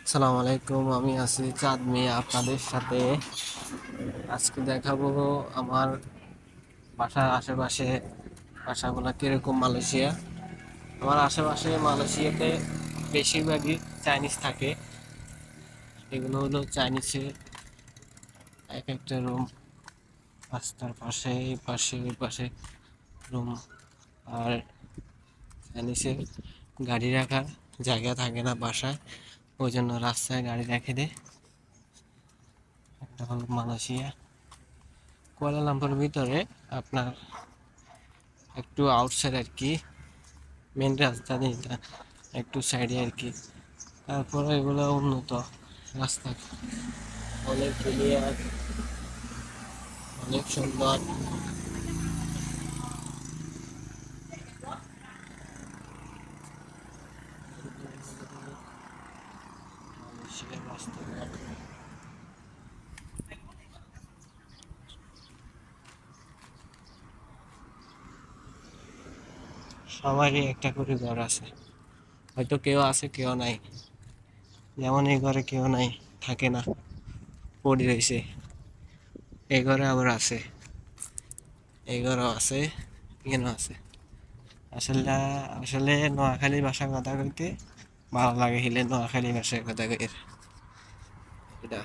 আসসালামু আলাইকুম, আমি আছি চাঁদ মিয়া আপনাদের সাথে। আজকে দেখাবো আমার বাসার আশেপাশে বাসাগুলো কিরকম। মালয়েশিয়া, আমার আশেপাশে মালয়েশিয়াতে বেশিরভাগই চাইনিজ থাকে। এগুলো হলো চাইনিজের এক একটা রুম, রাস্তার পাশে এই পাশে ওই পাশে রুম। আর চাইনিজের গাড়ি রাখার জায়গা থাকে না বাসায়, ওই জন্য রাস্তায় গাড়ি রেখে দেয়। একটা হলো মালয়েশিয়া। কুয়ালালামপুরের ভিতরে আপনার একটু আউটসাইড আর কি, মেন রাস্তা নেই, একটু সাইডে আর কি। তারপরে এগুলো উন্নত রাস্তা, অনেক ক্লিয়ার, অনেক সুন্দর। রাস্তাঘাট সবারই একটা করে ঘর আছে, হয়তো কেউ আছে কেউ নাই। যেমন এই ঘরে কেউ নাই, থাকে না, পড়ে রয়েছে। এই ঘরে আবার আছে, এই ঘরও আছে, এখানেও আছে। আসলে আসলে নোয়াখালী ভাষার কথা কইতে ভালো লাগে, হিলে নোয়াখালী ভাষার কথা কই এটা।